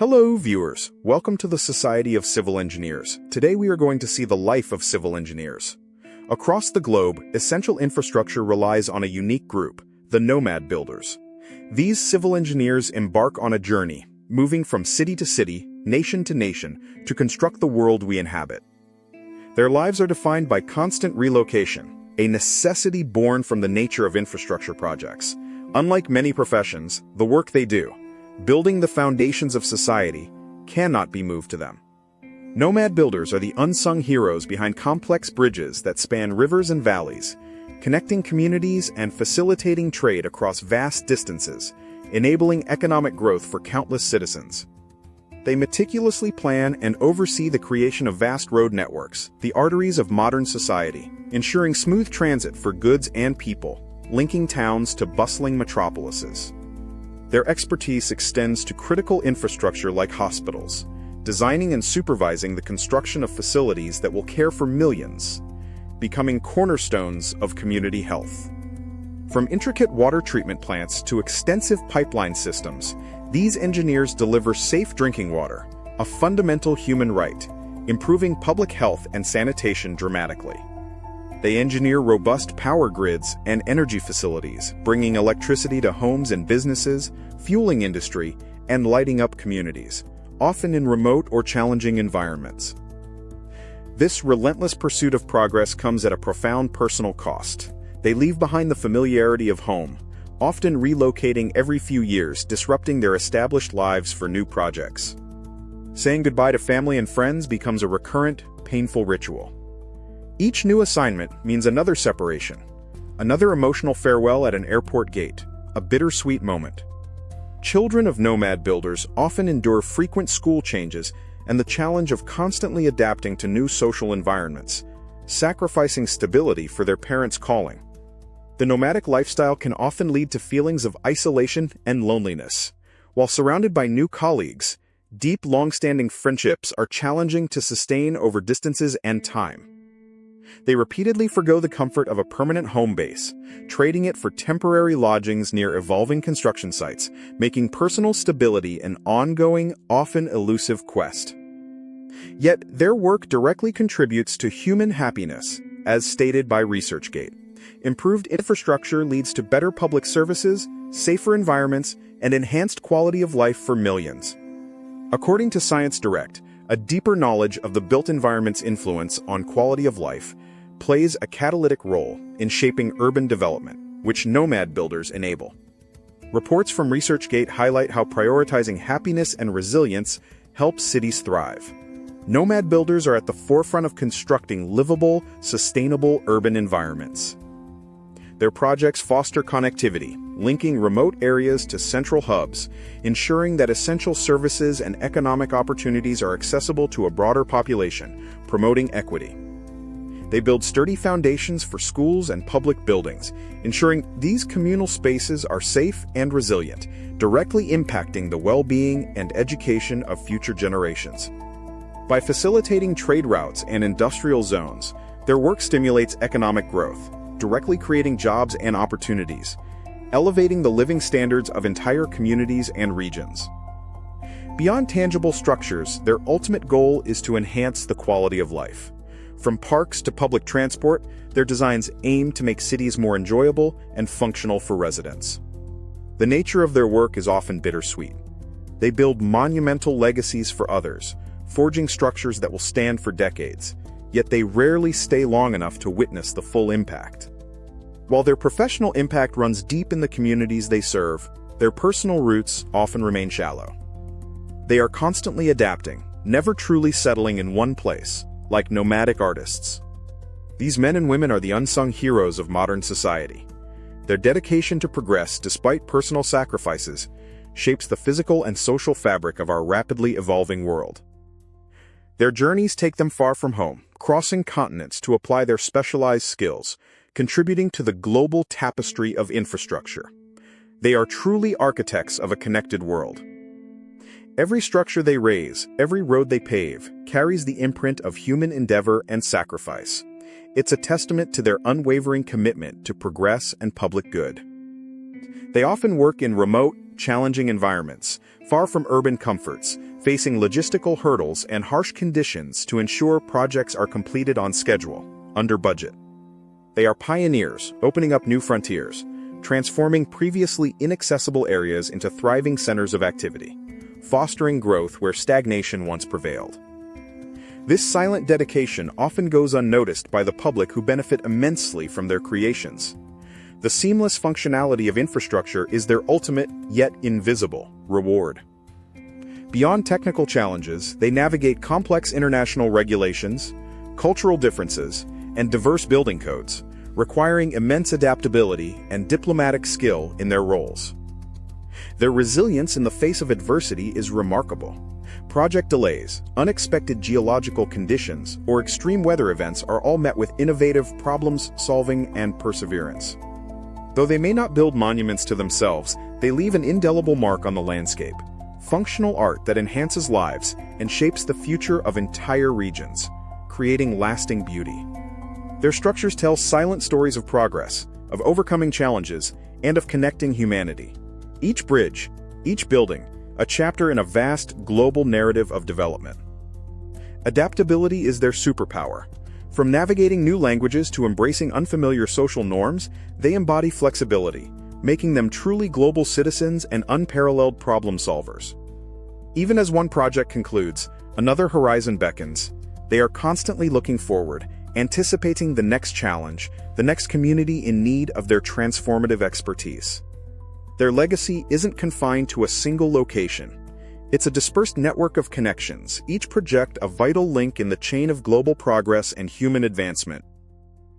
Hello, viewers. Welcome to the Society of Civil Engineers. Today we are going to see the life of civil engineers. Across the globe, essential infrastructure relies on a unique group, the nomad builders. These civil engineers embark on a journey, moving from city to city, nation to nation, to construct the world we inhabit. Their lives are defined by constant relocation, a necessity born from the nature of infrastructure projects. Unlike many professions, the work they do, building the foundations of society, cannot be moved to them. Nomad builders are the unsung heroes behind complex bridges that span rivers and valleys, connecting communities and facilitating trade across vast distances, enabling economic growth for countless citizens. They meticulously plan and oversee the creation of vast road networks, the arteries of modern society, ensuring smooth transit for goods and people, linking towns to bustling metropolises. Their expertise extends to critical infrastructure like hospitals, designing and supervising the construction of facilities that will care for millions, becoming cornerstones of community health. From intricate water treatment plants to extensive pipeline systems, these engineers deliver safe drinking water, a fundamental human right, improving public health and sanitation dramatically. They engineer robust power grids and energy facilities, bringing electricity to homes and businesses, fueling industry, and lighting up communities, often in remote or challenging environments. This relentless pursuit of progress comes at a profound personal cost. They leave behind the familiarity of home, often relocating every few years, disrupting their established lives for new projects. Saying goodbye to family and friends becomes a recurrent, painful ritual. Each new assignment means another separation, another emotional farewell at an airport gate, a bittersweet moment. Children of nomad builders often endure frequent school changes and the challenge of constantly adapting to new social environments, sacrificing stability for their parents' calling. The nomadic lifestyle can often lead to feelings of isolation and loneliness. While surrounded by new colleagues, deep, long-standing friendships are challenging to sustain over distances and time. They repeatedly forgo the comfort of a permanent home base, trading it for temporary lodgings near evolving construction sites, making personal stability an ongoing, often elusive quest. Yet, their work directly contributes to human happiness, as stated by ResearchGate. Improved infrastructure leads to better public services, safer environments, and enhanced quality of life for millions. According to Science Direct, a deeper knowledge of the built environment's influence on quality of life plays a catalytic role in shaping urban development, which nomad builders enable. Reports from ResearchGate highlight how prioritizing happiness and resilience helps cities thrive. Nomad builders are at the forefront of constructing livable, sustainable urban environments. Their projects foster connectivity, linking remote areas to central hubs, ensuring that essential services and economic opportunities are accessible to a broader population, promoting equity. They build sturdy foundations for schools and public buildings, ensuring these communal spaces are safe and resilient, directly impacting the well-being and education of future generations. By facilitating trade routes and industrial zones, their work stimulates economic growth, directly creating jobs and opportunities, elevating the living standards of entire communities and regions. Beyond tangible structures, their ultimate goal is to enhance the quality of life. From parks to public transport, their designs aim to make cities more enjoyable and functional for residents. The nature of their work is often bittersweet. They build monumental legacies for others, forging structures that will stand for decades, yet they rarely stay long enough to witness the full impact. While their professional impact runs deep in the communities they serve, their personal roots often remain shallow. They are constantly adapting, never truly settling in one place, like nomadic artists. These men and women are the unsung heroes of modern society. Their dedication to progress despite personal sacrifices shapes the physical and social fabric of our rapidly evolving world. Their journeys take them far from home, crossing continents to apply their specialized skills, contributing to the global tapestry of infrastructure. They are truly architects of a connected world. Every structure they raise, every road they pave, carries the imprint of human endeavor and sacrifice. It's a testament to their unwavering commitment to progress and public good. They often work in remote, challenging environments, far from urban comforts, facing logistical hurdles and harsh conditions to ensure projects are completed on schedule, under budget. They are pioneers, opening up new frontiers, transforming previously inaccessible areas into thriving centers of activity, fostering growth where stagnation once prevailed. This silent dedication often goes unnoticed by the public who benefit immensely from their creations. The seamless functionality of infrastructure is their ultimate, yet invisible, reward. Beyond technical challenges, they navigate complex international regulations, cultural differences, and diverse building codes, requiring immense adaptability and diplomatic skill in their roles. Their resilience in the face of adversity is remarkable. Project delays, unexpected geological conditions, or extreme weather events are all met with innovative problem-solving and perseverance. Though they may not build monuments to themselves, they leave an indelible mark on the landscape, functional art that enhances lives and shapes the future of entire regions, creating lasting beauty. Their structures tell silent stories of progress, of overcoming challenges, and of connecting humanity. Each bridge, each building, a chapter in a vast, global narrative of development. Adaptability is their superpower. From navigating new languages to embracing unfamiliar social norms, they embody flexibility, making them truly global citizens and unparalleled problem solvers. Even as one project concludes, another horizon beckons. They are constantly looking forward, anticipating the next challenge, the next community in need of their transformative expertise. Their legacy isn't confined to a single location. It's a dispersed network of connections, each project a vital link in the chain of global progress and human advancement.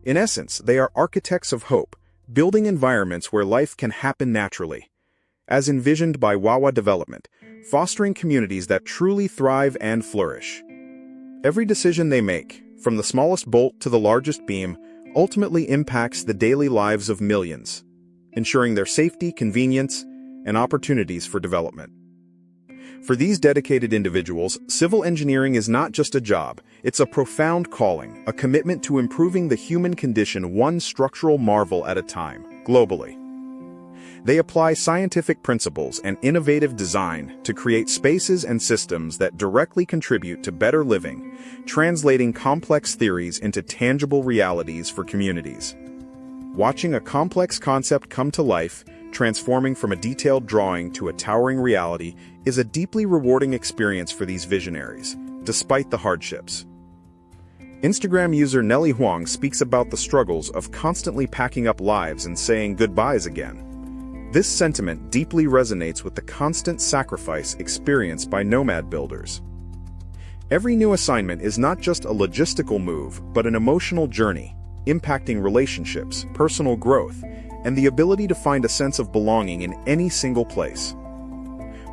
In essence, they are architects of hope, building environments where life can happen naturally, as envisioned by Wawa Development, fostering communities that truly thrive and flourish. Every decision they make, from the smallest bolt to the largest beam, ultimately impacts the daily lives of millions, ensuring their safety, convenience, and opportunities for development. For these dedicated individuals, civil engineering is not just a job, it's a profound calling, a commitment to improving the human condition one structural marvel at a time, globally. They apply scientific principles and innovative design to create spaces and systems that directly contribute to better living, translating complex theories into tangible realities for communities. Watching a complex concept come to life, transforming from a detailed drawing to a towering reality, is a deeply rewarding experience for these visionaries, despite the hardships. Instagram user Nelly Huang speaks about the struggles of constantly packing up lives and saying goodbyes again. This sentiment deeply resonates with the constant sacrifice experienced by nomad builders. Every new assignment is not just a logistical move, but an emotional journey, impacting relationships, personal growth, and the ability to find a sense of belonging in any single place.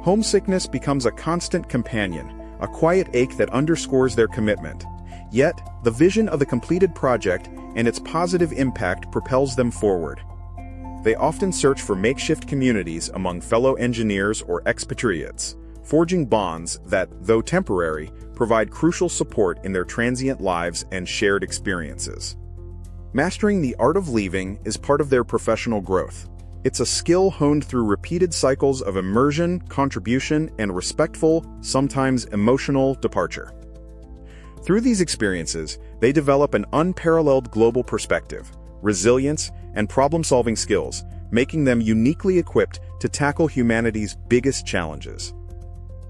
Homesickness becomes a constant companion, a quiet ache that underscores their commitment. Yet, the vision of the completed project and its positive impact propels them forward. They often search for makeshift communities among fellow engineers or expatriates, forging bonds that, though temporary, provide crucial support in their transient lives and shared experiences. Mastering the art of leaving is part of their professional growth. It's a skill honed through repeated cycles of immersion, contribution, and respectful, sometimes emotional, departure. Through these experiences, they develop an unparalleled global perspective, resilience, and problem-solving skills, making them uniquely equipped to tackle humanity's biggest challenges.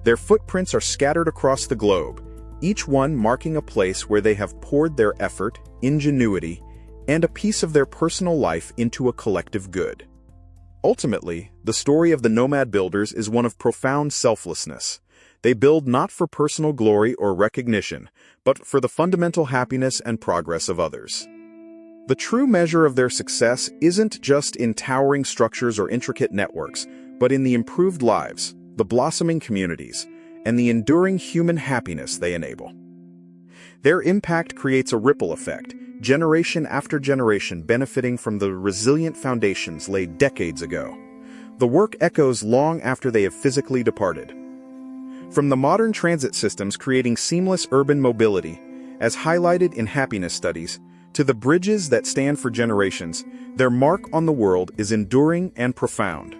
Their footprints are scattered across the globe, each one marking a place where they have poured their effort, ingenuity, and a piece of their personal life into a collective good. Ultimately, the story of the nomad builders is one of profound selflessness. They build not for personal glory or recognition, but for the fundamental happiness and progress of others. The true measure of their success isn't just in towering structures or intricate networks, but in the improved lives, the blossoming communities, and the enduring human happiness they enable. Their impact creates a ripple effect, generation after generation benefiting from the resilient foundations laid decades ago. The work echoes long after they have physically departed. From the modern transit systems creating seamless urban mobility, as highlighted in happiness studies, to the bridges that stand for generations, their mark on the world is enduring and profound.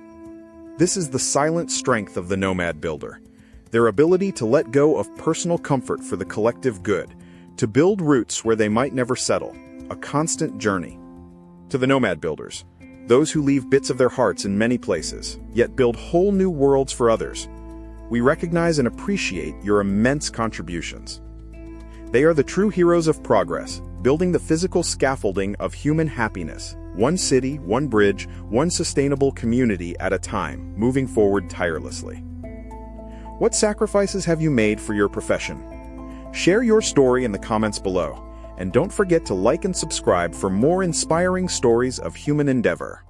This is the silent strength of the nomad builder. Their ability to let go of personal comfort for the collective good, to build roots where they might never settle, a constant journey. To the nomad builders, those who leave bits of their hearts in many places, yet build whole new worlds for others, we recognize and appreciate your immense contributions. They are the true heroes of progress, building the physical scaffolding of human happiness, one city, one bridge, one sustainable community at a time, moving forward tirelessly. What sacrifices have you made for your profession? Share your story in the comments below, and don't forget to like and subscribe for more inspiring stories of human endeavor.